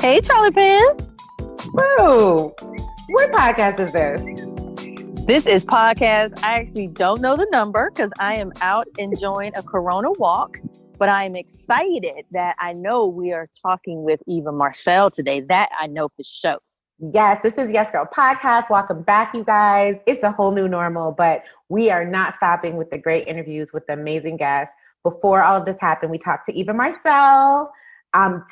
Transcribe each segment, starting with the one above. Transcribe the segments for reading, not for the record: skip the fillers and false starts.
Hey, Charli Penn. Woo! What podcast is this? This is podcast. I actually don't know the number because I am out enjoying a Corona walk, but I am excited that I know we are talking with Eva Marcille today. That I know for sure. Yes, this is Yes Girl Podcast. Welcome back, you guys. It's a whole new normal, but we are not stopping with the great interviews with the amazing guests. Before all of this happened, we talked to Eva Marcille.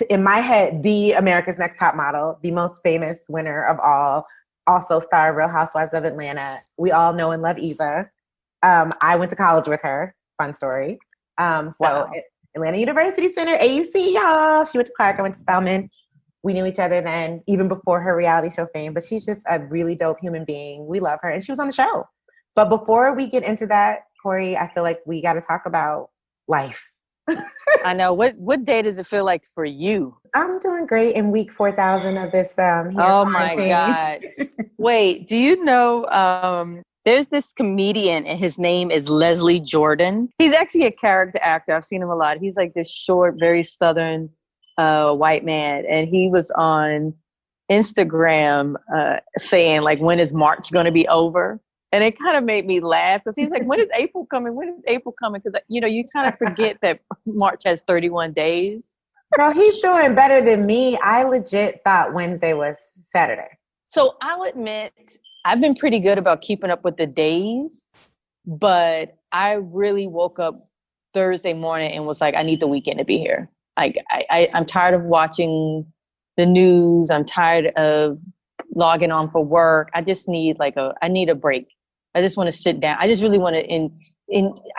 In my head, the America's Next Top Model, the most famous winner of all, also star of Real Housewives of Atlanta. We all know and love Eva. I went to college with her. Fun story. Wow. Atlanta University Center, AUC, y'all. She went to Clark. I went to Spelman. We knew each other then, even before her reality show fame. But she's just a really dope human being. We love her. And she was on the show. But before we get into that, Cori, I feel like we got to talk about life. I know. What day does it feel like for you? I'm doing great in week 4,000 of this. Oh my God. Wait, do you know, there's this comedian and his name is Leslie Jordan. He's actually a character actor. I've seen him a lot. He's like this short, very Southern white man. And he was on Instagram saying like, when is March going to be over? And it kind of made me laugh because he's like, when is April coming? When is April coming? Because, you know, you kind of forget that March has 31 days. Girl, he's doing better than me. I legit thought Wednesday was Saturday. So I'll admit, I've been pretty good about keeping up with the days, but I really woke up Thursday morning and was like, I need the weekend to be here. Like, I'm tired of watching the news. I'm tired of logging on for work. I just need I need a break. I just want to sit down. I just really want to,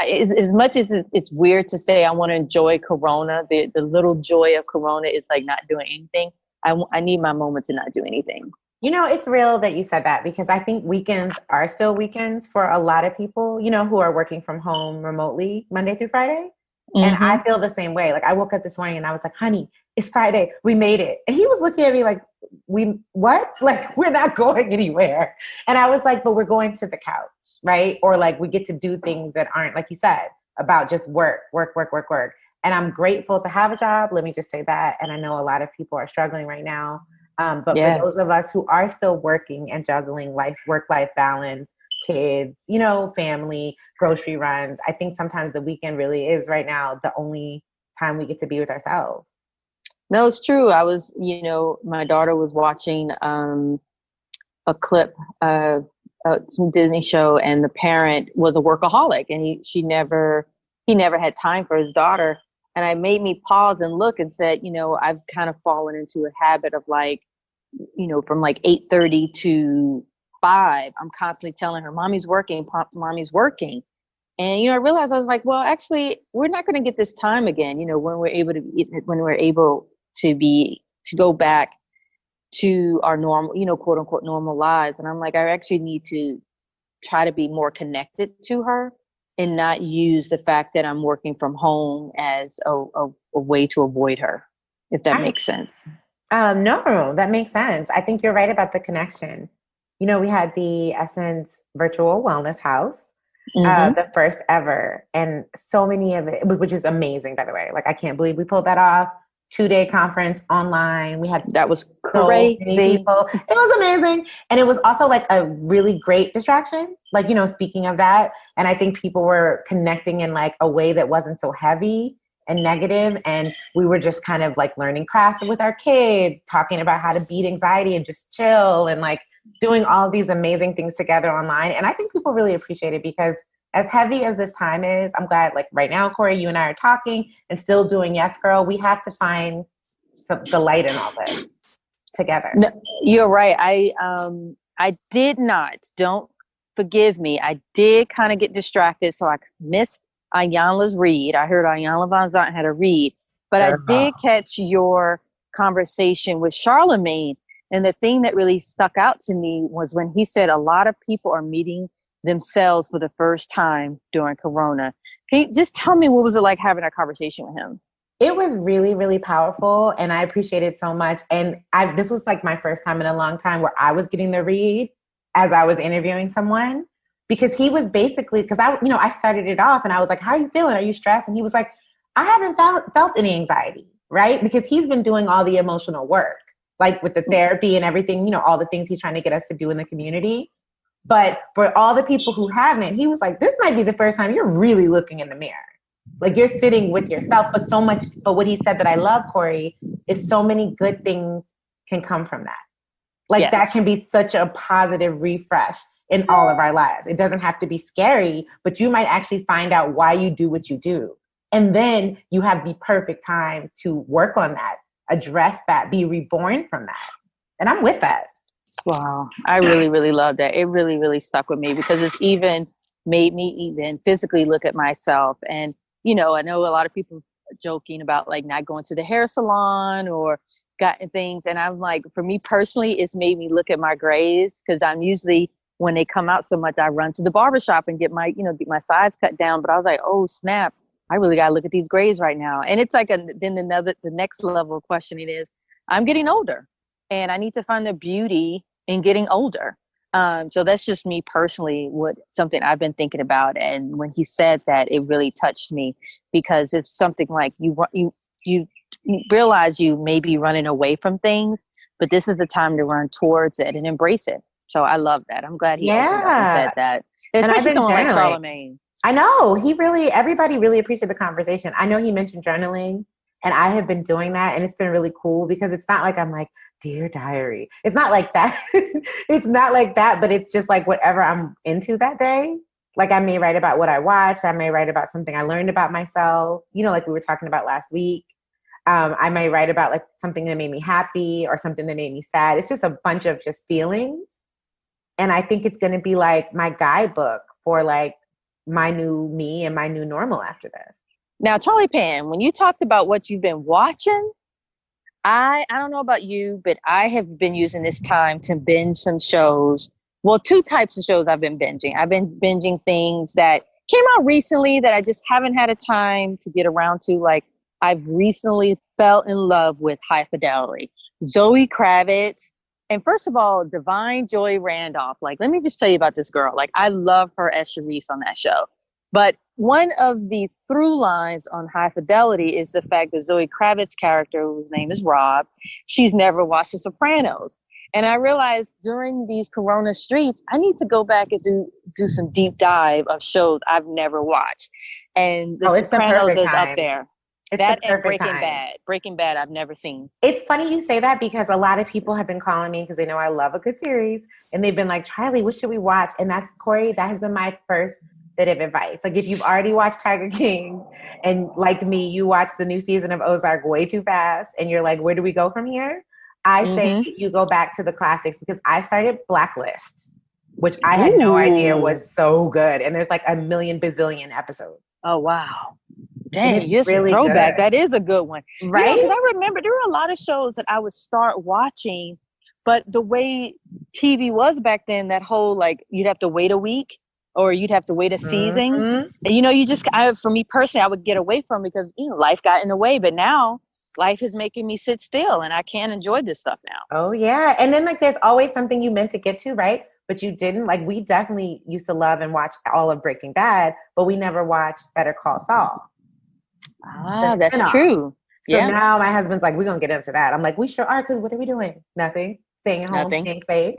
as much as it's weird to say I want to enjoy Corona, the little joy of Corona is like not doing anything. I need my moment to not do anything. You know, it's real that you said that because I think weekends are still weekends for a lot of people, you know, who are working from home remotely Monday through Friday. Mm-hmm. And I feel the same way. Like I woke up this morning and I was like, honey, it's Friday. We made it. And he was looking at me like, what? Like, we're not going anywhere. And I was like, but we're going to the couch, right? Or like we get to do things that aren't, like you said, about just work. And I'm grateful to have a job. Let me just say that. And I know a lot of people are struggling right now. But yes, for those of us who are still working and juggling work-life balance, kids, you know, family, grocery runs, I think sometimes the weekend really is right now the only time we get to be with ourselves. No, it's true. I was, you know, my daughter was watching a clip of some Disney show, and the parent was a workaholic, and he never had time for his daughter. And it made me pause and look and said, you know, I've kind of fallen into a habit of like, you know, from like 8:30 to 5, I'm constantly telling her, mommy's working. And, you know, I realized I was like, well, actually, we're not going to get this time again. You know, when we're able to go back to our normal, you know, quote unquote, normal lives. And I'm like, I actually need to try to be more connected to her and not use the fact that I'm working from home as a way to avoid her, if that makes sense. No, that makes sense. I think you're right about the connection. You know, we had the Essence Virtual Wellness House, the first ever, and so many of it, which is amazing, by the way. Like, I can't believe we pulled that off. 2-day conference online. We had that was so crazy. Many people. It was amazing. And it was also like a really great distraction. Like, you know, speaking of that, and I think people were connecting in like a way that wasn't so heavy and negative. And we were just kind of like learning crafts with our kids, talking about how to beat anxiety and just chill and like doing all these amazing things together online. And I think people really appreciate it because as heavy as this time is, I'm glad like right now, Cori, you and I are talking and still doing Yes Girl. We have to find the light in all this together. No, you're right. I did not, don't forgive me. I did kind of get distracted. So I missed Ayanla's read. I heard Ayanla Van Zandt had a read, but I did catch your conversation with Charlemagne. And the thing that really stuck out to me was when he said a lot of people are meeting themselves for the first time during Corona. Can you just tell me what was it like having that conversation with him? It was really, really powerful, and I appreciate it so much. And this was like my first time in a long time where I was getting the read as I was interviewing someone, because he was basically, because I started it off and I was like, how are you feeling? Are you stressed? And he was like, I haven't felt any anxiety, right? Because he's been doing all the emotional work. like with the therapy and everything, you know, all the things he's trying to get us to do in the community. But for all the people who haven't, he was like, this might be the first time you're really looking in the mirror. Like you're sitting with yourself, but what he said that I love, Cori, is so many good things can come from that. Like that can be such a positive refresh in all of our lives. It doesn't have to be scary, but you might actually find out why you do what you do. And then you have the perfect time to work on that, address that, be reborn from that. And I'm with that. Wow. I really, really love that. It really, really stuck with me because it's even made me even physically look at myself. And, you know, I know a lot of people joking about like not going to the hair salon or gotten things. And I'm like, for me personally, it's made me look at my grays because I'm usually, when they come out so much, I run to the barbershop and get my sides cut down. But I was like, oh, snap. I really got to look at these grays right now. And it's like the next level of questioning is I'm getting older and I need to find the beauty in getting older. So that's just me personally, something I've been thinking about. And when he said that, it really touched me because it's something like you realize you may be running away from things, but this is the time to run towards it and embrace it. So I love that. I'm glad he opened up and said that. Especially someone like Charlemagne. I know everybody really appreciated the conversation. I know he mentioned journaling and I have been doing that and it's been really cool because it's not like I'm like, dear diary. It's not like that. It's not like that, but it's just like whatever I'm into that day. Like I may write about what I watched. I may write about something I learned about myself, you know, like we were talking about last week. I may write about like something that made me happy or something that made me sad. It's just a bunch of just feelings. And I think it's going to be like my guidebook for like my new me and my new normal after this. Now, Charlie Penn, when you talked about what you've been watching, I don't know about you, but I have been using this time to binge some shows. Well, two types of shows I've been binging. I've been binging things that came out recently that I just haven't had a time to get around to. Like I've recently fell in love with High Fidelity. Zoe Kravitz. And first of all, Divine Joy Randolph. Like, let me just tell you about this girl. Like, I love her as Charisse on that show. But one of the through lines on High Fidelity is the fact that Zoe Kravitz's character, whose name is Rob, she's never watched The Sopranos. And I realized during these Corona streets, I need to go back and do some deep dive of shows I've never watched. And The Sopranos is up there. It's that the and Breaking Bad. Breaking Bad I've never seen. It's funny you say that because a lot of people have been calling me because they know I love a good series. And they've been like, Charli, what should we watch? And that's, Cori, that has been my first bit of advice. Like if you've already watched Tiger King and like me, you watched the new season of Ozark way too fast and you're like, where do we go from here? I say you go back to the classics because I started Blacklist, which I had no idea was so good. And there's like a million bazillion episodes. Oh, wow. Dang, you're really a throwback. Good. That is a good one. Right? Because I remember there were a lot of shows that I would start watching, but the way TV was back then, that whole like you'd have to wait a week or you'd have to wait a season. And, you just, for me personally, I would get away from it because, life got in the way. But now life is making me sit still and I can't enjoy this stuff now. Oh, yeah. And then like there's always something you meant to get to, right? But you didn't. Like we definitely used to love and watch all of Breaking Bad, but we never watched Better Call Saul. Ah, that's true. So now my husband's like, we're going to get into that. I'm like, we sure are, because what are we doing? Nothing. Staying at home, staying safe.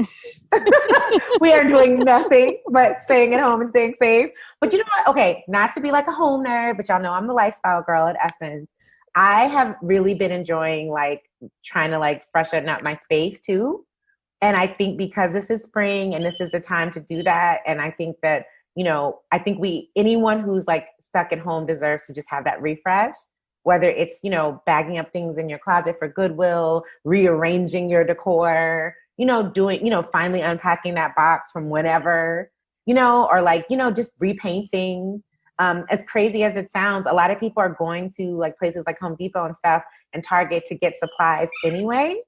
We are doing nothing but staying at home and staying safe. But you know what? Okay, not to be like a home nerd, but y'all know I'm the lifestyle girl at Essence. I have really been enjoying like trying to like freshen up my space too. And I think because this is spring and this is the time to do that. And I think that I think anyone who's like stuck at home deserves to just have that refresh, whether it's, bagging up things in your closet for Goodwill, rearranging your decor, doing, finally unpacking that box from whatever, or like, just repainting. As crazy as it sounds, a lot of people are going to like places like Home Depot and stuff and Target to get supplies anyway.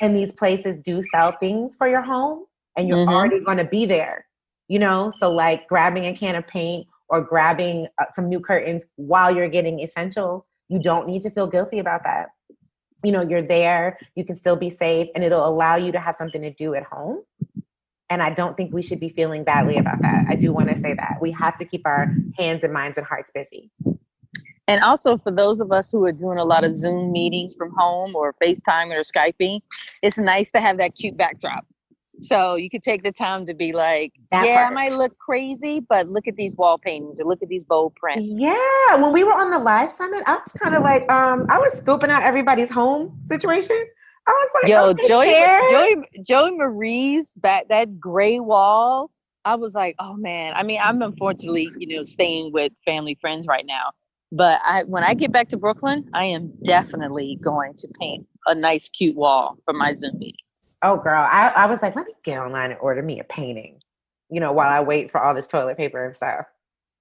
And these places do sell things for your home and you're already going to be there. So like grabbing a can of paint or grabbing some new curtains while you're getting essentials, you don't need to feel guilty about that. You're there, you can still be safe, and it'll allow you to have something to do at home. And I don't think we should be feeling badly about that. I do want to say that. We have to keep our hands and minds and hearts busy. And also for those of us who are doing a lot of Zoom meetings from home or FaceTime or Skyping, it's nice to have that cute backdrop. So you could take the time to be like, I might look crazy, but look at these wall paintings or look at these bold prints. Yeah. When we were on the live summit, I was kind of like, I was scoping out everybody's home situation. I was like, Joey Marie's back, that gray wall. I was like, oh man. I mean, I'm unfortunately, staying with family friends right now. But when I get back to Brooklyn, I am definitely going to paint a nice, cute wall for my Zoom meeting. Oh, girl. I was like, let me get online and order me a painting, while I wait for all this toilet paper and stuff.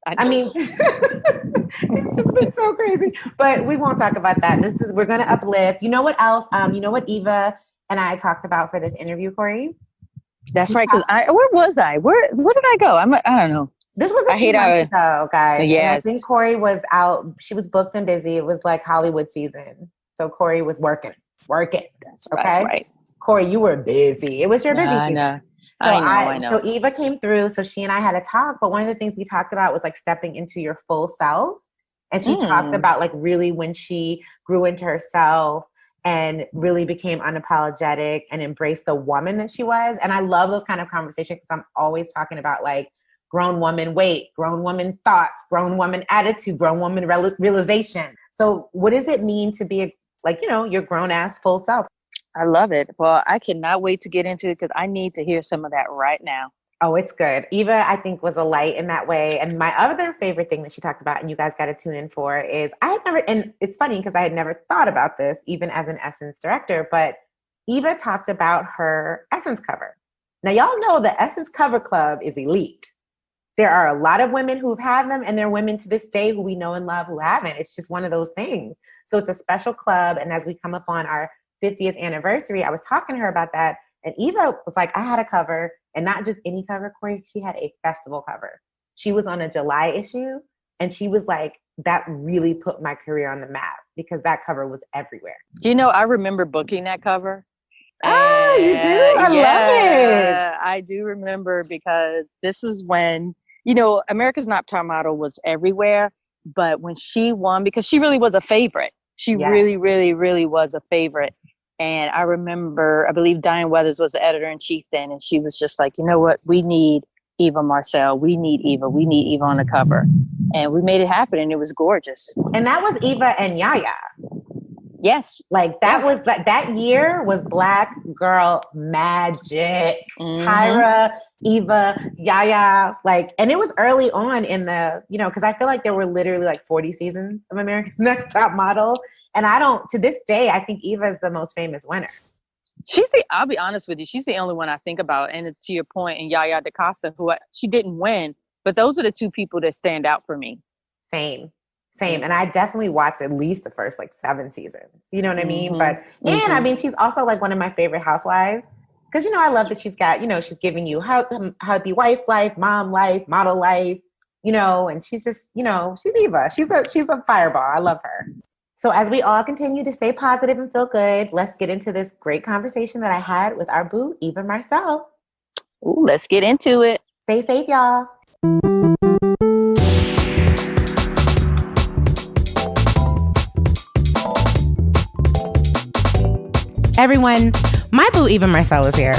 I mean, it's just been so crazy. But we won't talk about that. We're going to uplift. You know what else? You know what Eva and I talked about for this interview, Cori? That's right. Because where was I? Where did I go? I don't know. This was a few months ago, guys. Yes. And I think Cori was out. She was booked and busy. It was like Hollywood season. So Cori was working. That's right. Cori, you were busy. It was your busy season. I know. So Eva came through. So she and I had a talk. But one of the things we talked about was like stepping into your full self. And she talked about like really when she grew into herself and really became unapologetic and embraced the woman that she was. And I love those kind of conversations because I'm always talking about like grown woman weight, grown woman thoughts, grown woman attitude, grown woman realization. So what does it mean to be your grown ass full self? I love it. Well, I cannot wait to get into it because I need to hear some of that right now. Oh, it's good. Eva, I think, was a light in that way. And my other favorite thing that she talked about, and you guys got to tune in for, is and it's funny because I had never thought about this, even as an Essence director, but Eva talked about her Essence cover. Now, y'all know the Essence cover club is elite. There are a lot of women who've had them, and there are women to this day who we know and love who haven't. It's just one of those things. So it's a special club. And as we come up on our 50th anniversary, I was talking to her about that. And Eva was like, I had a cover, and not just any cover, Cori. She had a festival cover. She was on a July issue, and she was like, that really put my career on the map because that cover was everywhere. I remember booking that cover. Oh, you do? I love it. I do remember because this is when, America's Not Top Model was everywhere. But when she won, because she really was a favorite. She really, really, really was a favorite. And I remember, I believe Diane Weathers was the editor-in-chief then, and she was just like, you know what? We need Eva Marcille. We need Eva on the cover. And we made it happen, and it was gorgeous. And that was Eva and Yaya. Yes. Like that year was Black girl magic. Tyra, Eva, Yaya, and it was early on in the, because I feel like there were literally like 40 seasons of America's Next Top Model. And to this day, I think Eva is the most famous winner. I'll be honest with you, she's the only one I think about. And to your point, and Yaya DaCosta, she didn't win, but those are the two people that stand out for me. Same. And I definitely watched at least the first 7 seasons. You know what I mean? But, and I mean, she's also one of my favorite housewives. Because, I love that she's got, she's giving you how to be wife life, mom life, model life, and she's just, she's Eva. She's a fireball. I love her. So as we all continue to stay positive and feel good, let's get into this great conversation that I had with our boo, Eva Marcille. Ooh, let's get into it. Stay safe, y'all. Everyone, my boo Eva Marcille is here.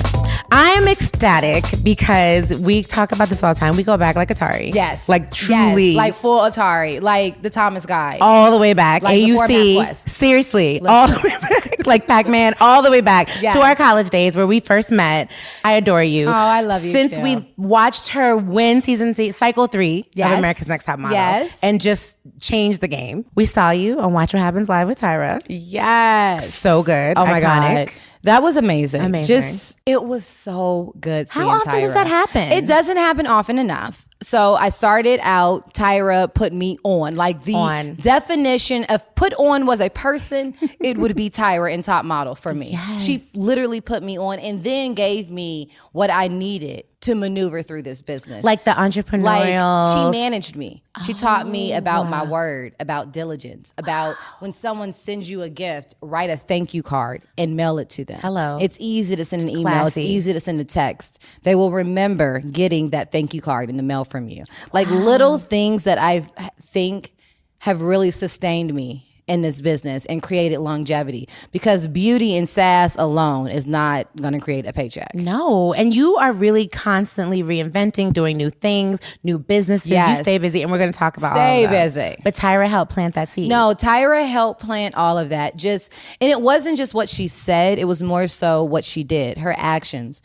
I am ecstatic because we talk about this all the time. We go back like Atari. Yes. Truly. Yes, like full Atari. Like the Thomas Guide. All the way back. Like AUC. Seriously. All the way back. Like Pac-Man. All the way back to our college days where we first met. I adore you. Oh, I love you Since too. we watched her win cycle 3 of America's Next Top Model. Yes. And just change the game. We saw you on Watch What Happens Live with Tyra. Yes. So good. Oh my Iconic. God. That was amazing. Amazing. It was so good seeing How often Tyra. does that happen? It doesn't happen often enough. So I started out, Tyra put me on. Definition of put on was a person, it would be Tyra in Top Model for me. Yes. She literally put me on and then gave me what I needed to maneuver through this business. Like the entrepreneurial. She managed me. She taught me about my word, about diligence, about when someone sends you a gift, write a thank you card and mail it to them. Hello. It's easy to send an email. Classy. It's easy to send a text. They will remember getting that thank you card in the mail from you. Little things that I think have really sustained me in this business and created longevity, because beauty and sass alone is not going to create a paycheck. No. And you are really constantly reinventing, doing new things, new businesses. Yes. You stay busy, and we're going to talk about Stay all of that. busy. But Tyra helped plant that seed. No, Tyra helped plant all of that. And it wasn't just what she said, it was more so what she did, her actions.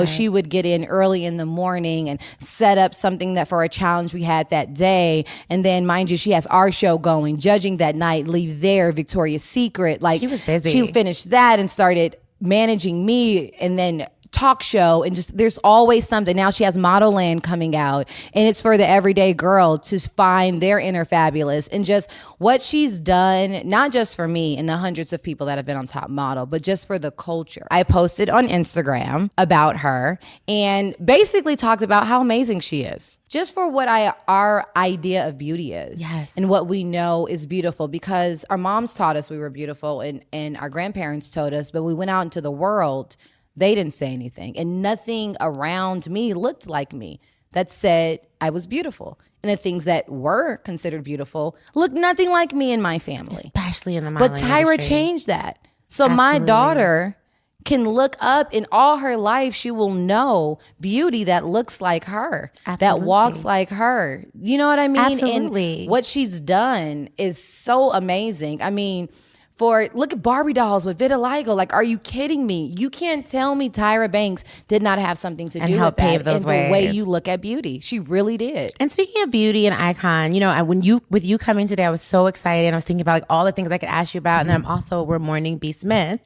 She would get in early in the morning and set up something that for a challenge we had that day. And then, mind you, she has our show going, judging that night, leave there, Victoria's Secret. Like, she was busy. She finished that and started managing me, and then talk show, and just there's always something. Now she has Model Land coming out, and it's for the everyday girl to find their inner fabulous. And just what she's done, not just for me and the hundreds of people that have been on Top Model, but just for the culture. I posted on Instagram about her and basically talked about how amazing she is, just for what our idea of beauty is. Yes. And what we know is beautiful, because our moms taught us we were beautiful, and our grandparents told us, but we went out into the world, they didn't say anything. And nothing around me looked like me that said I was beautiful. And the things that were considered beautiful looked nothing like me and my family. Especially in the modeling But Tyra industry. changed that. So Absolutely. my daughter can look up, in all her life, she will know beauty that looks like her, Absolutely. that walks like her. You know what I mean? Absolutely. And what she's done is so amazing. I mean, look at Barbie dolls with vitiligo. Like, are you kidding me? You can't tell me Tyra Banks did not have something to do with that. pave those and the way ways. you look at beauty. She really did. And speaking of beauty and icon, with you coming today, I was so excited. I was thinking about like all the things I could ask you about. And then I'm also Morning B. Smith,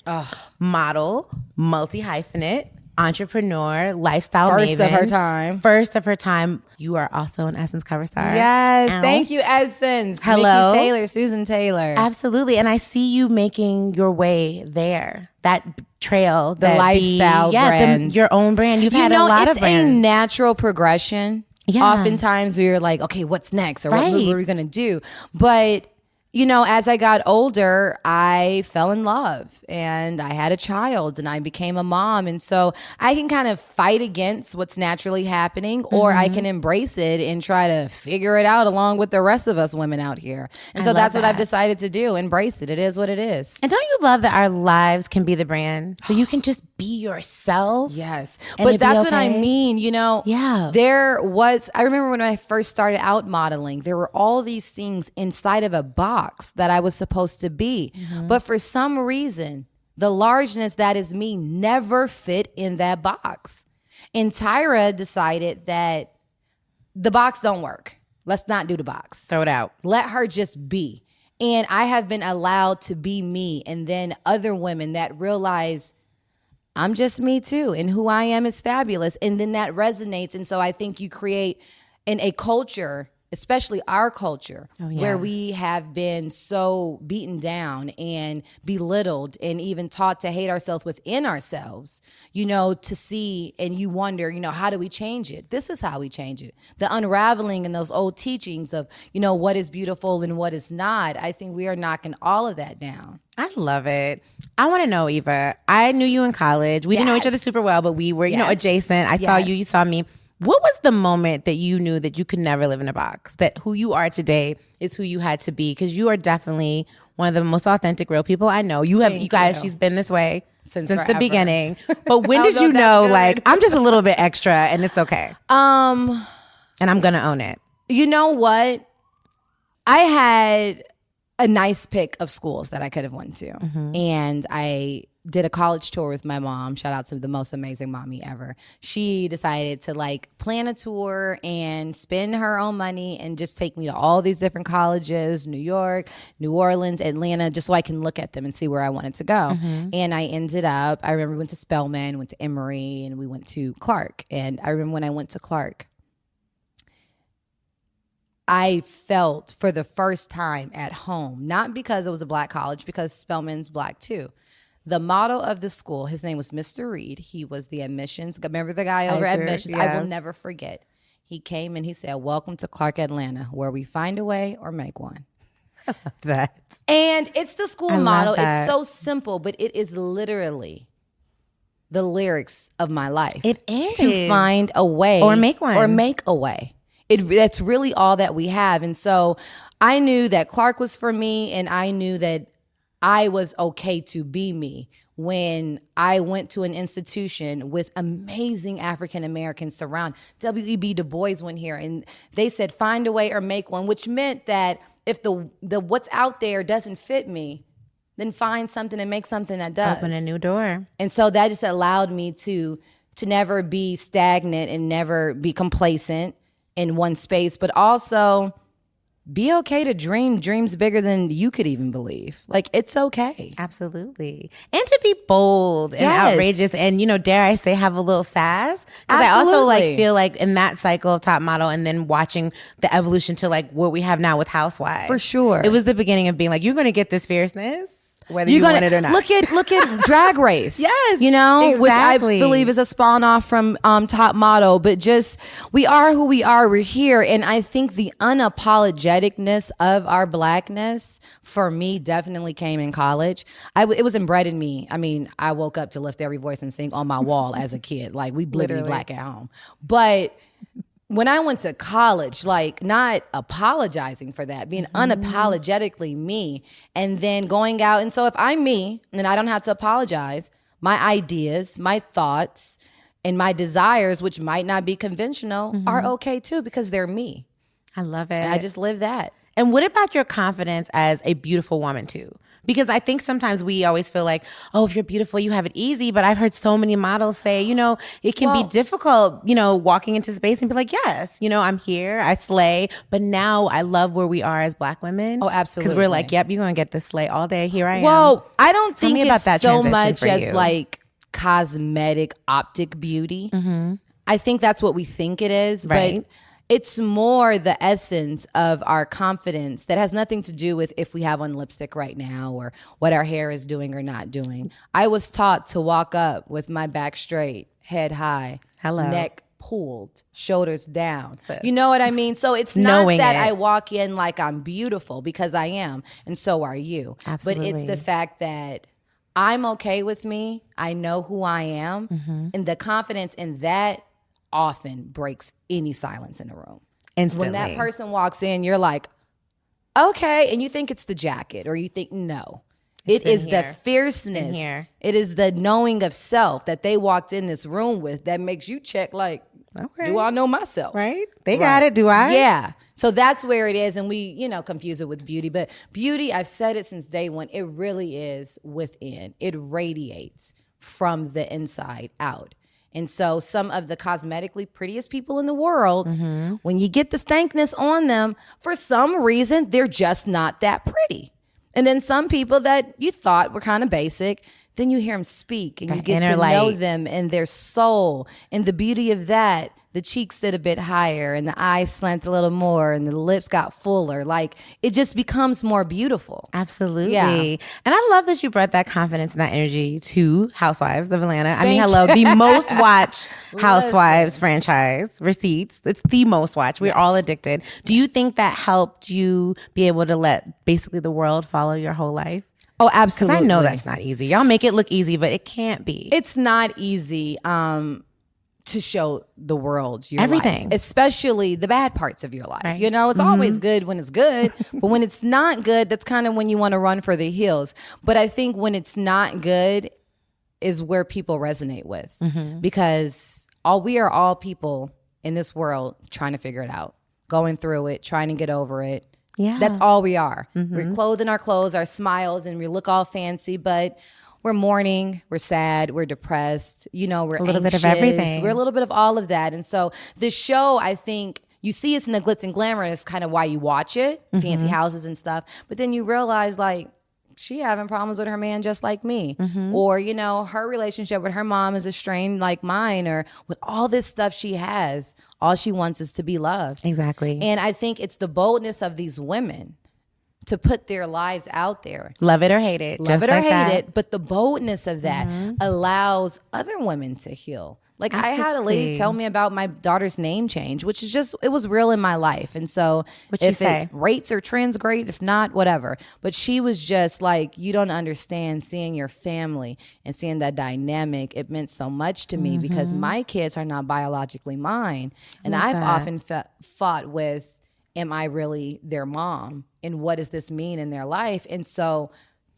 model, multi-hyphenate, entrepreneur, lifestyle First maven. of her time. First of her time. You are also an Essence cover star. Yes. Ow. Thank you, Essence. Hello. Nikki Taylor, Susan Taylor. Absolutely. And I see you making your way there. That trail. The lifestyle brand. Your own brand. You've had a lot of brands. It's a natural progression. Yeah. Oftentimes we're like, okay, what's next? Or Right. what are we going to do? But as I got older, I fell in love and I had a child and I became a mom. And so I can kind of fight against what's naturally happening, or I can embrace it and try to figure it out along with the rest of us women out here. And so that's what I've decided to do. Embrace it. It is what it is. And don't you love that our lives can be the brand? So you can just be yourself. Yes. And But it'd be that's what I okay? mean, Yeah. I remember when I first started out modeling, there were all these things inside of a box that I was supposed to be. But for some reason, the largeness that is me never fit in that box. And Tyra decided that the box don't work. Let's not do the box. Throw it out. Let her just be. And I have been allowed to be me. And then other women that realize I'm just me too, and who I am is fabulous. And then that resonates. And so I think you create a culture, especially our culture, where we have been so beaten down and belittled and even taught to hate ourselves within ourselves, to see, and you wonder, how do we change it? This is how we change it. The unraveling in those old teachings of, what is beautiful and what is not. I think we are knocking all of that down. I love it. I want to know, Eva. I knew you in college. We didn't know each other super well, but we were, adjacent. I saw you. You saw me. What was the moment that you knew that you could never live in a box? That who you are today is who you had to be? Because you are definitely one of the most authentic, real people I know. You guys, she's been this way since the beginning. But when did you know, like, I'm just a little bit extra and it's okay? And I'm going to own it. You know what? I had a nice pick of schools that I could have went to. And I did a college tour with my mom. Shout out to the most amazing mommy ever. She decided to plan a tour and spend her own money and just take me to all these different colleges, New York, New Orleans, Atlanta, just so I can look at them and see where I wanted to go. And I remember we went to Spelman, went to Emory, and we went to Clark. And I remember when I went to Clark, I felt for the first time at home, not because it was a black college, because Spelman's black too. The motto of the school, his name was Mr. Reed. He was the admissions. Remember the guy over at admissions? Yes. I will never forget. He came and he said, "Welcome to Clark, Atlanta, where we find a way or make one." I love that. And it's the school motto. It's so simple, but it is literally the lyrics of my life. It is. To find a way. Or make one. Or make a way. That's really all that we have. And so I knew that Clark was for me, and I knew that I was okay to be me when I went to an institution with amazing African Americans surround. W.E.B. Du Bois went here, and they said, find a way or make one, which meant that if the what's out there doesn't fit me, then find something and make something that does. Open a new door. And so that just allowed me to never be stagnant and never be complacent in one space, but also be okay to dream dreams bigger than you could even believe. Like, it's okay. Absolutely. And to be bold and outrageous and, dare I say, have a little sass. Because I also feel like in that cycle of Top Model and then watching the evolution to like what we have now with Housewives. For sure. It was the beginning of being like, you're going to get this fierceness. Whether you want it or not. Look at Drag Race. Yes, exactly. Which I believe is a spawn off from Top Model. But just, we are who we are. We're here. And I think the unapologeticness of our Blackness, for me, definitely came in college. It was inbred in me. I mean, I woke up to lift every voice and sing on my wall as a kid. Like, we blibbity black at home. But when I went to college, like, not apologizing for that, being unapologetically me, and then going out. And so if I'm me, then I don't have to apologize. My ideas, my thoughts, and my desires, which might not be conventional, are okay too, because they're me. I love it. And I just live that. And what about your confidence as a beautiful woman too? Because I think sometimes we always feel like, oh, if you're beautiful, you have it easy. But I've heard so many models say, it can be difficult, walking into space and be like, yes, I'm here, I slay. But now I love where we are as Black women. Oh, absolutely. Because we're like, yep, you're going to get this slay all day. Here I am. Well, I don't think me it's about that so transition much for as you. like cosmetic, optic beauty. I think that's what we think it is. Right. But it's more the essence of our confidence that has nothing to do with if we have on lipstick right now or what our hair is doing or not doing. I was taught to walk up with my back straight, head high, neck pulled, shoulders down. You know what I mean? So it's not that I walk in like I'm beautiful, because I am, and so are you. Absolutely. But it's the fact that I'm okay with me. I know who I am. And the confidence in that often breaks any silence in a room. Instantly. When that person walks in, you're like, okay. And you think it's the jacket, or you think, no. It is the fierceness. It is the knowing of self that they walked in this room with that makes you check, like, do I know myself? Right? They got it. Do I? Yeah. So that's where it is. And we, confuse it with beauty. But beauty, I've said it since day one, it really is within. It radiates from the inside out. And so some of the cosmetically prettiest people in the world, when you get the stankness on them, for some reason, they're just not that pretty. And then some people that you thought were kind of basic, then you hear them speak and you get to know them and their soul. And the beauty of that, the cheeks sit a bit higher and the eyes slant a little more and the lips got fuller. Like, it just becomes more beautiful. Absolutely. Yeah. And I love that you brought that confidence and that energy to Housewives of Atlanta. I mean, hello, the most watched Housewives franchise, receipts. It's the most watched. We're all addicted. Do you think that helped you be able to let basically the world follow your whole life? Oh, absolutely. Because I know that's not easy. Y'all make it look easy, but it can't be. It's not easy to show the world your everything, life, especially the bad parts of your life. Right. It's always good when it's good, but when it's not good, that's kind of when you want to run for the hills. But I think when it's not good is where people resonate with, because we are all people in this world trying to figure it out, going through it, trying to get over it. Yeah, that's all we are. We're clothed in our clothes, our smiles, and we look all fancy, but we're mourning, we're sad, we're depressed, we're a little bit of everything. We're a little bit of all of that. And so this show, I think, you see us in the glitz and glamour, and it's kind of why you watch it, fancy houses and stuff. But then you realize, like, she having problems with her man just like me. Or, her relationship with her mom is strained like mine, or with all this stuff she has, all she wants is to be loved. Exactly. And I think it's the boldness of these women to put their lives out there. Love it or hate it. Love it or hate it. But the boldness of that allows other women to heal. Like, absolutely. I had a lady tell me about my daughter's name change, which is just, it was real in my life. And so if it rates or trends, great. If not, whatever. But she was just like, you don't understand, seeing your family and seeing that dynamic. It meant so much to me because my kids are not biologically mine. And I've often fought with, am I really their mom? and what does this mean in their life? And so,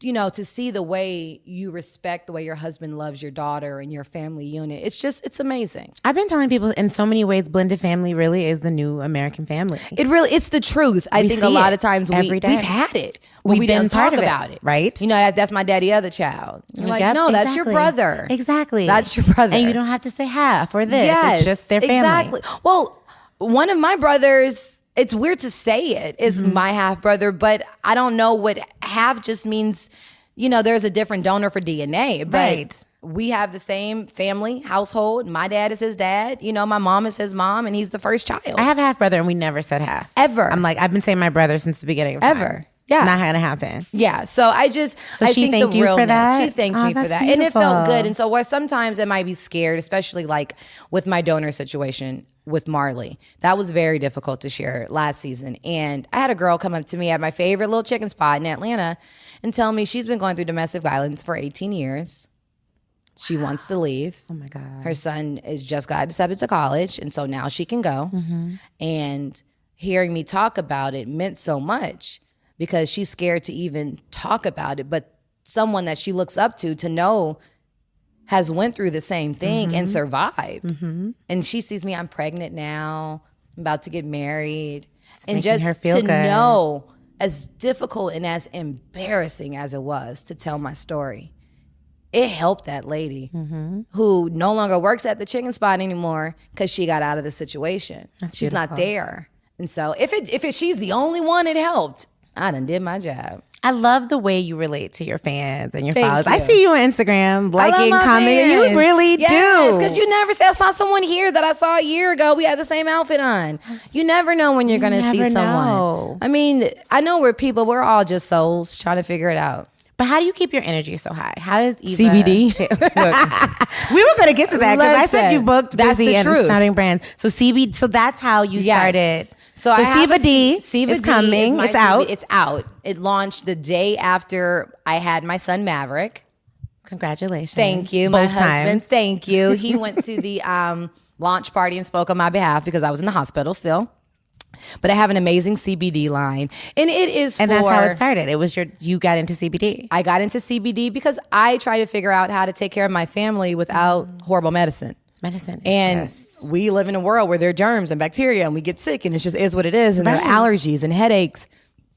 you know, to see the way you respect the way your husband loves your daughter and your family unit, it's amazing. I've been telling people in so many ways, blended family really is the new American family. It's the truth. I think a lot of times we've had it. We've been don't talk about it. Right. You know, that's my daddy other child. You're like, no, that's your brother. Exactly. That's your brother. And you don't have to say half or this. Yes, it's just their family. Exactly. Well, one of my brothers, it's weird to say it, is my half brother, but I don't know what half just means. You know, there's a different donor for DNA, but we have the same family household. My dad is his dad. You know, my mom is his mom, and he's the first child. I have a half brother, and we never said half. Ever. I'm like, I've been saying my brother since the beginning of time. Ever. Yeah. Not gonna happen. Yeah. So I she think thanked you for that? She thanks me for that. Beautiful. And it felt good. And so where sometimes I might be scared, especially like with my donor situation with Marley. That was very difficult to share last season. And I had a girl come up to me at my favorite little chicken spot in Atlanta and tell me she's been going through domestic violence for 18 years. She wants to leave. Oh my God. Her son is just got accepted to college, and so now she can go. And hearing me talk about it meant so much, because she's scared to even talk about it. But someone that she looks up to know has went through the same thing and survived. And she sees me, I'm pregnant now, I'm about to get married. And just her feel to good. know, as difficult and as embarrassing as it was to tell my story, it helped that lady who no longer works at the chicken spot anymore because she got out of the situation. She's not there. And so if she's the only one it helped, I done did my job. I love the way you relate to your fans and your Thank followers. you. I see you on Instagram, liking, commenting. You really do. Because you never say, I saw someone here that I saw a year ago. We had the same outfit on. You never know when you're going to see someone. Know. I mean, I know we're all just souls trying to figure it out. But how do you keep your energy so high? How does Eva... CBD. Look, we were going to get to that because I said you booked busy and starting brands. So CBD, so that's how you started. So CBD is coming. It's out. It's out. It launched the day after I had my son Maverick. Congratulations. Thank you. Both my husband. times. Thank you. He went to the launch party and spoke on my behalf because I was in the hospital still. But I have an amazing CBD line, and it is and that's how it started. It was you got into CBD. I got into CBD because I try to figure out how to take care of my family without horrible medicine. Medicine is we live in a world where there are germs and bacteria, and we get sick, and it just is what it is, and there are allergies and headaches.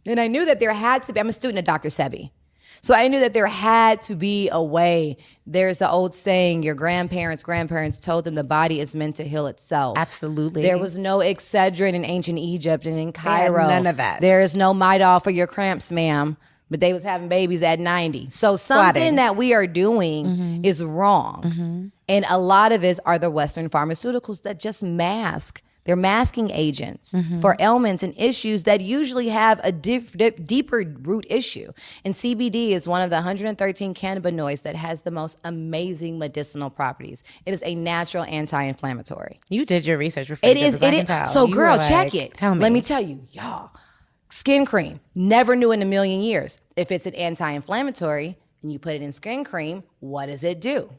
And I knew that there had to be. I'm a student of Dr. Sebi. So I knew that there had to be a way. There's the old saying, your grandparents told them the body is meant to heal itself. Absolutely. There was no Excedrin in ancient Egypt and in Cairo. None of that. There is no Midol for your cramps, ma'am. But they was having babies at 90. So something that we are doing is wrong. And a lot of it are the Western pharmaceuticals that just mask. They're masking agents for ailments and issues that usually have a deeper root issue. And CBD is one of the 113 cannabinoids that has the most amazing medicinal properties. It is a natural anti-inflammatory. You did your research before. It is. So, girl, check it. Tell me. Let me tell you, y'all. Skin cream. Never knew in a million years. If it's an anti-inflammatory and you put it in skin cream, what does it do?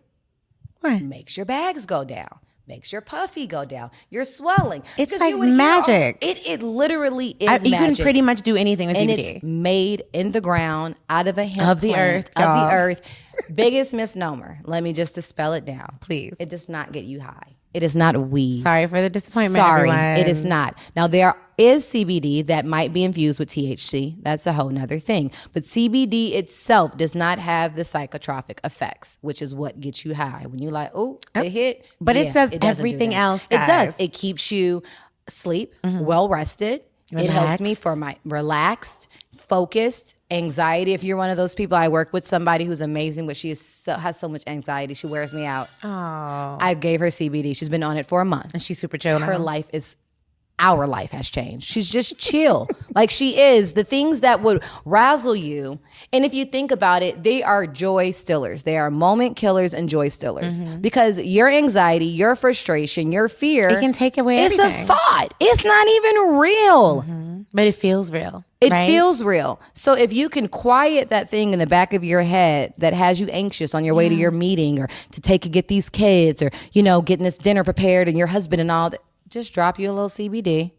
What? Makes your bags go down. Makes your puffy go down. You're swelling. It's like magic. It literally is magic. You can pretty much do anything with CBD. And it's made in the ground out of a hemp of the plant, earth. Of the earth. Biggest misnomer. Let me just dispel it down. Please. It does not get you high. It is not weed. Sorry for the disappointment, Sorry, everyone. It is not. Now, there is CBD that might be infused with THC. That's a whole nother thing. But CBD itself does not have the psychotropic effects, which is what gets you high. When you like, oh, it hit. But it says it doesn't do everything that. else, guys. It does. It keeps you asleep, well rested. It helps me for my relaxed, focused, anxiety. If you're one of those people, I work with somebody who's amazing, but she has so much anxiety. She wears me out. Oh. I gave her CBD. She's been on it for a month. And she's super chill now. Our life has changed. She's just chill. Like she is. The things that would razzle you. And if you think about it, they are joy stillers. They are moment killers and joy stillers. Because your anxiety, your frustration, your fear. It can take away everything. It's a thought. It's not even real. But it feels real. It feels real. So if you can quiet that thing in the back of your head that has you anxious on your way to your meeting or to get these kids or, getting this dinner prepared and your husband and all that, just drop you a little CBD.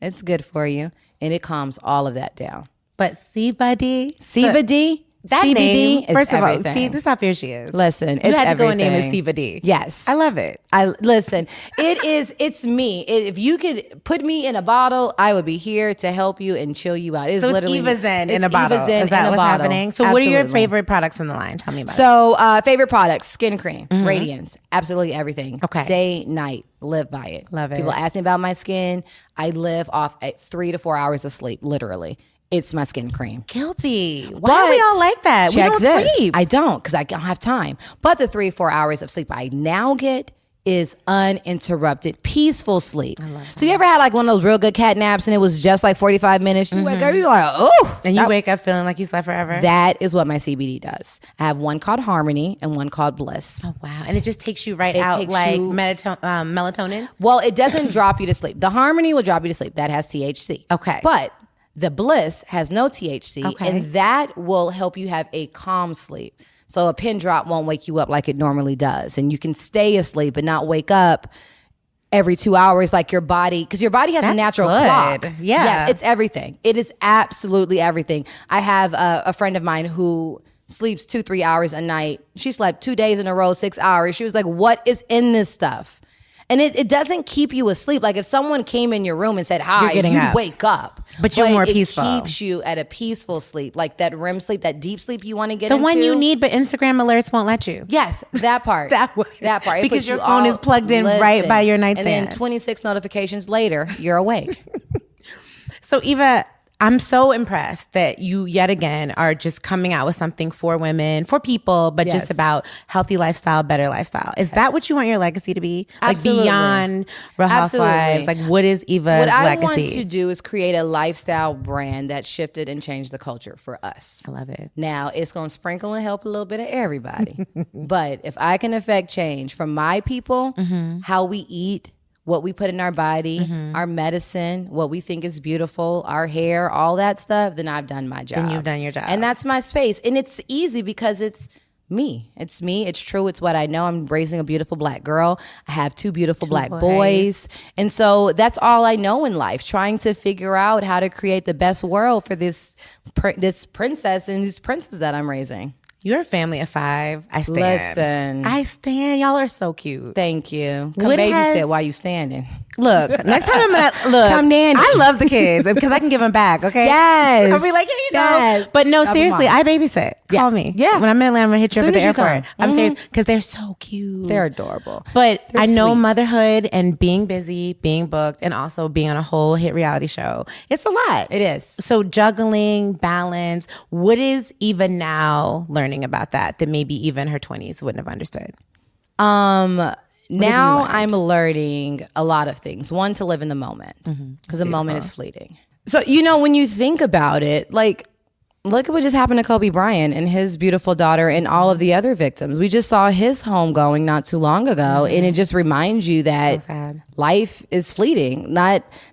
It's good for you. And it calms all of that down. But CBD? CBD? That CBD name, is first of all, everything. see, this is how fierce she is. Listen, You it's had to go and name everything. it CBD. Yes. I love it. Listen, it's me. If you could put me in a bottle, I would be here to help you and chill you out. So it's Eva Zen in a bottle. Is that what's happening? So what are your favorite products from the line? Tell me about it. So favorite products, skin cream, radiance, absolutely everything. Okay. Day, night, live by it. Love it. People ask me about my skin. I live off at 3 to 4 hours of sleep, literally. It's my skin cream. Guilty. Why do we all like that? Check we don't this. sleep. I don't, because I don't have time. But the 3 or 4 hours of sleep I now get is uninterrupted, peaceful sleep. So you ever had like one of those real good cat naps and it was just like 45 minutes? You wake up, you're like, oh. And you wake up feeling like you slept forever? That is what my CBD does. I have one called Harmony and one called Bliss. Oh, wow. And it just takes you right out like melatonin? Well, it doesn't drop you to sleep. The Harmony will drop you to sleep. That has THC. Okay. But the Bliss has no THC, Okay. and that will help you have a calm sleep. So a pin drop won't wake you up like it normally does. And you can stay asleep and not wake up every 2 hours like your body, because your body has a natural clock. Yeah. Yes, it's everything. It is absolutely everything. I have a friend of mine who sleeps 2-3 hours a night. She slept 2 days in a row, 6 hours. She was like, what is in this stuff? And it doesn't keep you asleep. Like if someone came in your room and said, hi, you'd wake up. But you're more peaceful. It keeps you at a peaceful sleep, like that REM sleep, that deep sleep you want to get The into. one you need, but Instagram alerts won't let you. Yes, that part. That part. It Because puts your you phone is plugged in right by your nightstand. And then 26 notifications later, you're awake. So Eva, I'm so impressed that you yet again are just coming out with something for women, for people, but just about healthy lifestyle, better lifestyle. Is that what you want your legacy to be? Absolutely. Like beyond Real Housewives? Like what is Eva's what legacy? What I want to do is create a lifestyle brand that shifted and changed the culture for us. I love it. Now, it's going to sprinkle and help a little bit of everybody. But if I can affect change from my people, how we eat, what we put in our body, our medicine, what we think is beautiful, our hair, all that stuff, then I've done my job. Then you've done your job. And that's my space. And it's easy because it's me. It's me. It's true. It's what I know. I'm raising a beautiful black girl. I have 2 beautiful black boys. And so that's all I know in life, trying to figure out how to create the best world for this princess and these princes that I'm raising. You're a family of 5. I stand. Listen. I stand. Y'all are so cute. Thank you. Come babysit while you standing. Look, next time I'm gonna look. Come nanny. I love the kids because I can give them back. Okay. Yes. I'll be like, here you Yes. go. But no, seriously, I babysit. Call me. Yeah. When I'm in Atlanta, I'm gonna hit you up at Soon the as you airport. come. I'm serious because they're so cute. They're adorable. But They're I know sweet. motherhood and being busy, being booked, and also being on a whole hit reality show. It's a lot. It is. So juggling, balance. What is Eva now learning about that maybe even her 20s wouldn't have understood? Now I'm learning a lot of things. One, to live in the moment, because the moment is fleeting. So, when you think about it, like, look at what just happened to Kobe Bryant and his beautiful daughter and all of the other victims. We just saw his home going not too long ago, and it just reminds you that life is fleeting.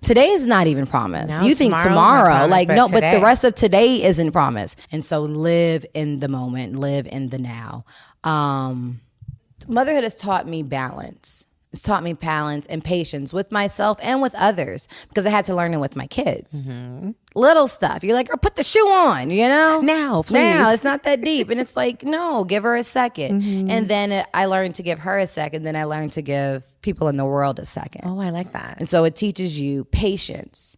Today is not even promised. No, you think tomorrow's tomorrow, not promised, but today. the rest of today isn't promised. And so live in the moment, live in the now. Motherhood has taught me balance. It's taught me balance and patience with myself and with others, because I had to learn it with my kids. Little stuff. You're like, oh, put the shoe on, Now, please. Now, it's not that deep. And it's like, no, give her a second. And then I learned to give her a second. Then I learned to give people in the world a second. Oh, I like that. And so it teaches you patience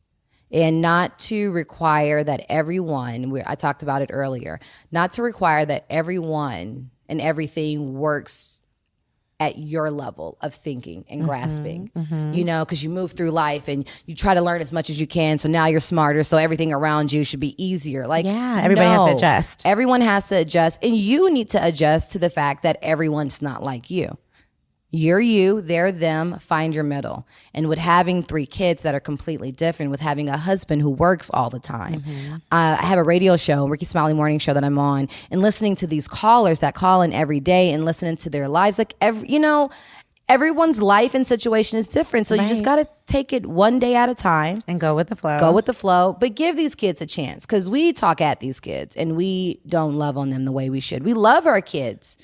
and not to require that everyone, I talked about it earlier, not to require that everyone and everything works at your level of thinking and grasping, because you move through life and you try to learn as much as you can. So now you're smarter. So everything around you should be easier. Like, everybody has to adjust. Everyone has to adjust. And you need to adjust to the fact that everyone's not like you. You're you, they're them, find your middle. And with having 3 kids that are completely different, with having a husband who works all the time. I have a radio show, Ricky Smiley Morning Show, that I'm on, and listening to these callers that call in every day and listening to their lives. Like, everyone's life and situation is different. So you just got to take it one day at a time. And go with the flow. Go with the flow. But give these kids a chance, because we talk at these kids and we don't love on them the way we should. We love our kids.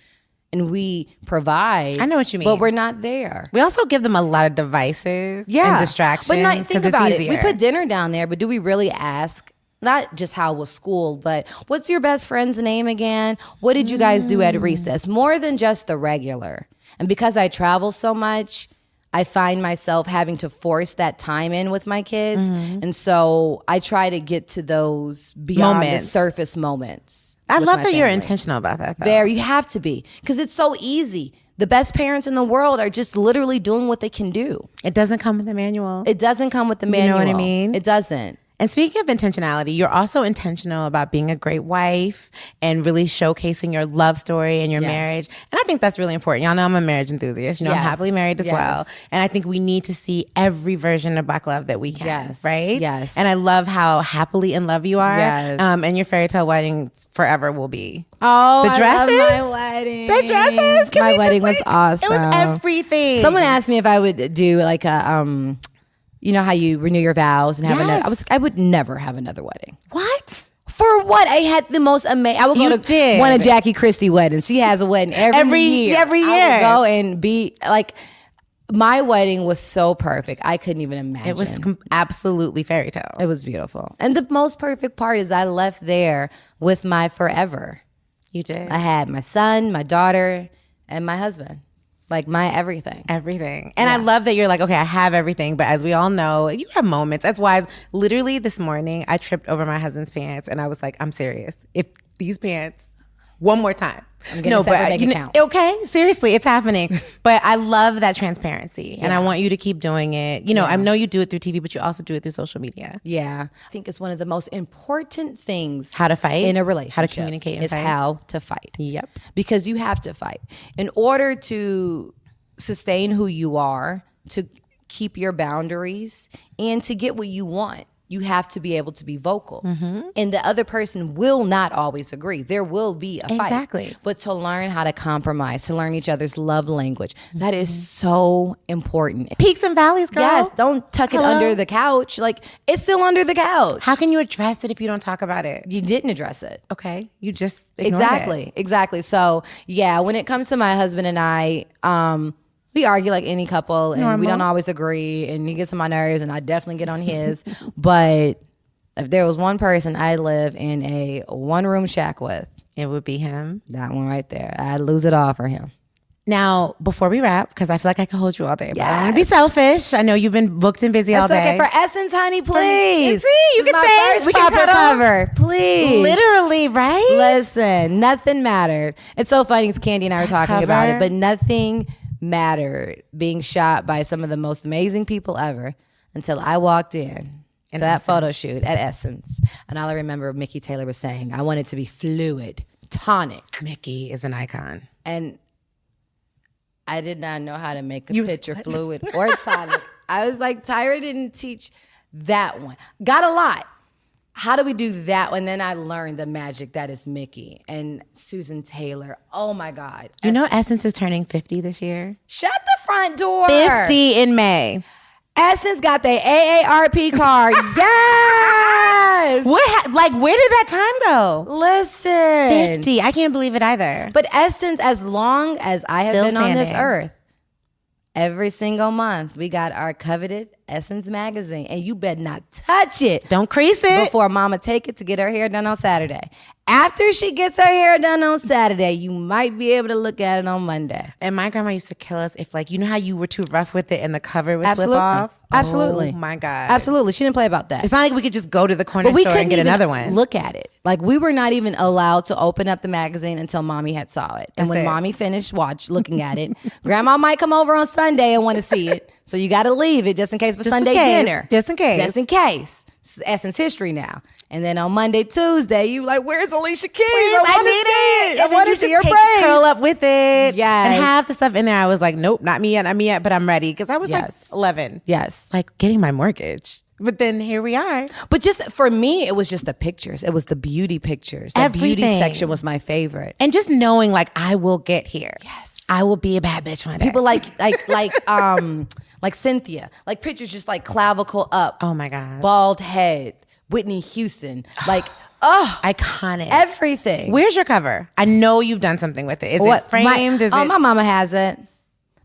And we provide. I know what you mean. But we're not there. We also give them a lot of devices and distractions. But think about it. We put dinner down there, but do we really ask not just how was school, but what's your best friend's name again? What did you guys do at recess? More than just the regular. And because I travel so much, I find myself having to force that time in with my kids. And so I try to get to those beyond the surface moments. I love that you're intentional about that, though. There, you have to be, because it's so easy. The best parents in the world are just literally doing what they can do. It doesn't come with the manual. It doesn't come with the manual. You know what I mean? It doesn't. And speaking of intentionality, you're also intentional about being a great wife and really showcasing your love story and your marriage. And I think that's really important. Y'all know I'm a marriage enthusiast. You know, I'm happily married as well. And I think we need to see every version of Black love that we can, right? Yes. And I love how happily in love you are. Yes. And your fairy tale wedding forever will be. Oh, the dresses? I love my wedding. The dresses? My wedding was awesome. It was everything. Someone asked me if I would do like a you know how you renew your vows and have another. I would never have another wedding. What? For what? I had the most amazing. I would go to one of Jackie Christie weddings. She has a wedding every year. Every year. I would go and be like, my wedding was so perfect. I couldn't even imagine. It was absolutely fairy tale. It was beautiful. And the most perfect part is I left there with my forever. You did. I had my son, my daughter, and my husband. Like my everything. Everything. And I love that you're like, okay, I have everything. But as we all know, you have moments. That's why literally this morning, I tripped over my husband's pants. And I was like, I'm serious. If these pants, one more time. I'm going to bank account. Okay, seriously, it's happening. But I love that transparency. And I want you to keep doing it. You know, I know you do it through TV, but you also do it through social media. Yeah. I think it's one of the most important things. How to fight. In a relationship. How to communicate and is fight. how to fight. Yep. Because you have to fight. In order to sustain who you are, to keep your boundaries, and to get what you want, you have to be able to be vocal. And the other person will not always agree. There will be a fight. Exactly. But to learn how to compromise, to learn each other's love language, that is so important. Peaks and valleys, girl. Yes, don't tuck it under the couch. Like, it's still under the couch. How can you address it if you don't talk about it? You didn't address it. Okay. You just ignored it. Exactly. So, yeah, when it comes to my husband and I, we argue like any couple, and we don't always agree, and he gets on my nerves, and I definitely get on his. But if there was one person I'd live in a one-room shack with, it would be him. That one right there. I'd lose it all for him. Now, before we wrap, because I feel like I could hold you all day, but I don't want to be selfish. I know you've been booked and busy all day. Okay, for Essence, honey, please. See, you can stay. First we can cover, please. Literally, right? Listen, nothing mattered. It's so funny because Candy and I were talking about it, but nothing mattered being shot by some of the most amazing people ever until I walked in to that photo shoot at Essence. And all I remember Mickey Taylor was saying, I want it to be fluid, tonic. Mickey is an icon. And I did not know how to make a picture fluid or tonic. I was like, Tyra didn't teach that one. Got a lot. How do we do that one? Then I learned the magic that is Mickey and Susan Taylor. Oh my God. You know Essence is turning 50 this year? Shut the front door. 50 in May. Essence got the AARP card. Yes. Where did that time go? Listen. 50. I can't believe it either. But Essence, as long as I have been on this earth, every single month, we got our coveted Essence magazine. And you better not touch it. Don't crease it. Before mama take it to get her hair done on Saturday. After she gets her hair done on Saturday, you might be able to look at it on Monday. And my grandma used to kill us if, like, you know how you were too rough with it and the cover would slip off? Absolutely. Oh, my God. Absolutely. She didn't play about that. It's not like we could just go to the corner store and get another one. Look at it. Like, we were not even allowed to open up the magazine until mommy had saw it. And when mommy finished looking at it, grandma might come over on Sunday and want to see it. So you got to leave it just in case for Sunday dinner. Just in case. Just in case. It's Essence history now. And then on Monday, Tuesday, you like, where's Alicia Keys? I need it. I want to see your braids. Curl up with it. Yes. And half the stuff in there, I was like, nope, not me yet, but I'm ready. Because I was like 11. Yes. Like getting my mortgage. But then here we are. But just for me, it was just the pictures. It was the beauty pictures. The beauty section was my favorite. And just knowing like I will get here. Yes. I will be a bad bitch one day. People like Cynthia, like pictures just like clavicle up. Oh my God. Bald head. Whitney Houston. Like, oh, iconic. Everything. Where's your cover? I know you've done something with it. Is it framed? My mama has it.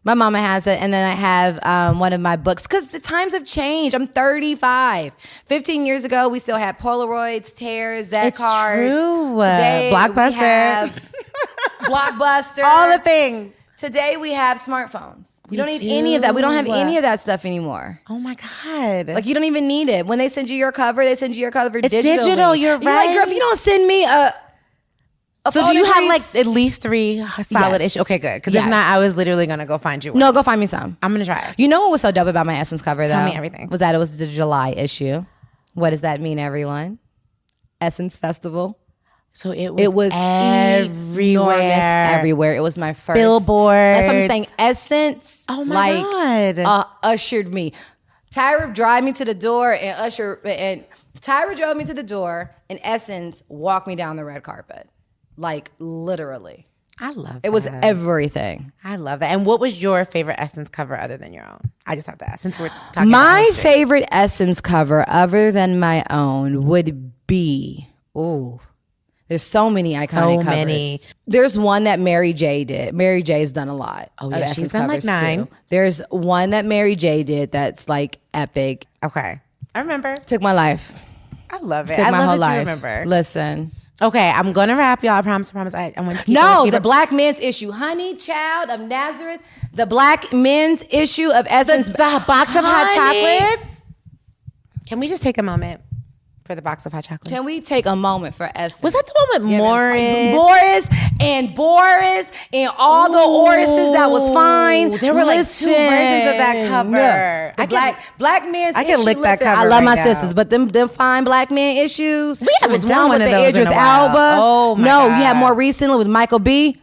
My mama has it, and then I have one of my books because the times have changed. I'm 35. 15 years ago, we still had Polaroids, tears, Z cards. True. Today, Blockbuster. we have Blockbuster. All the things. Today, we have smartphones. We don't need any of that. We don't have any of that stuff anymore. Oh my God. Like, you don't even need it. When they send you your cover, they send you your cover digitally. It's digital, you're And you're like, right. girl, if you don't send me a So do you have like at least 3 solid Yes. issues? Okay, good. Because Yes. if not, I was literally going to go find you one. No, go find me some. I'm going to try. You know what was so dope about my Essence cover, though? Tell me everything. Was that it was the July issue. What does that mean, everyone? Essence Festival. So it Was everywhere. enormous everywhere. It was my first Billboards. That's what I'm saying. Essence, Oh my God. ushered me. Tyra drive me to the door and Tyra drove me to the door, and Essence walked me down the red carpet. Like, literally. I love that. It was everything. I love that. And what was your favorite Essence cover other than your own? I just have to ask since we're talking My about history. favorite Essence cover other than my own would be, there's so many iconic covers. many. There's one that Mary J did. Mary J's done a lot. Oh, of yeah, Essence she's done like covers, 9. too. There's one that Mary J did that's like epic. Okay. I remember. Took my life. I love it. Took I my love whole that you life. remember. Listen. Okay, I'm going to wrap, y'all. I promise. I want to keep No, keep the it- Black Men's issue. Honey, Child of Nazareth. The Black Men's issue of Essence. the box of hot Honey. chocolates. Can we just take a moment for the box of hot chocolates? Can we take a moment for Essence? Was that the one with Boris and all the Orises that was fine. There were like 2 versions of that cover. Yeah. The black men's I can issue, lick that listen, cover I love right my now. sisters, but them fine black men issues. We haven't was done one with of the those in Idris a while. Elba. Oh, my no, God. you had more recently with Michael B.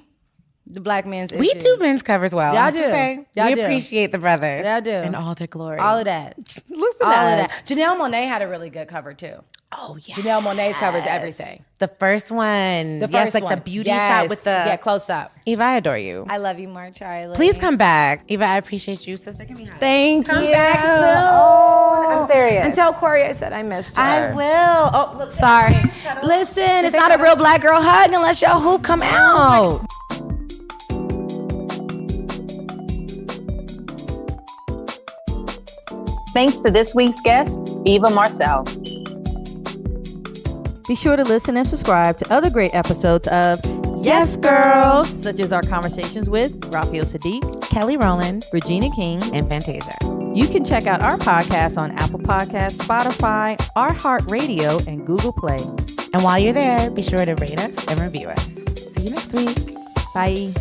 The black men's We issues. do men's covers well. Y'all I have to do. say. Y'all We do. appreciate the brothers. Y'all do. In all their glory. All of that. Listen All to of us. that. Janelle Monáe had a really good cover too. Oh, yeah. Janelle Monáe's covers everything. The first one. The yes, first like one. the beauty Yes. shot with the. Yeah, close up. Eva, I adore you. I love you more, Charli. Please come back. Eva, I appreciate you. Sister, give me a hug. Thank you. back soon. I'm serious. And tell Cori I said I missed her. I will. Oh, look. Sorry. Listen, it's not a real black girl hug unless your hoop come out. Thanks to this week's guest, Eva Marcille. Be sure to listen and subscribe to other great episodes of Yes, girl. such as our conversations with Raphael Sadiq, Kelly Rowland, Regina King. and Fantasia. You can check out our podcast on Apple Podcasts, Spotify, iHeartRadio, and Google Play. And while you're there, be sure to rate us and review us. See you next week. Bye.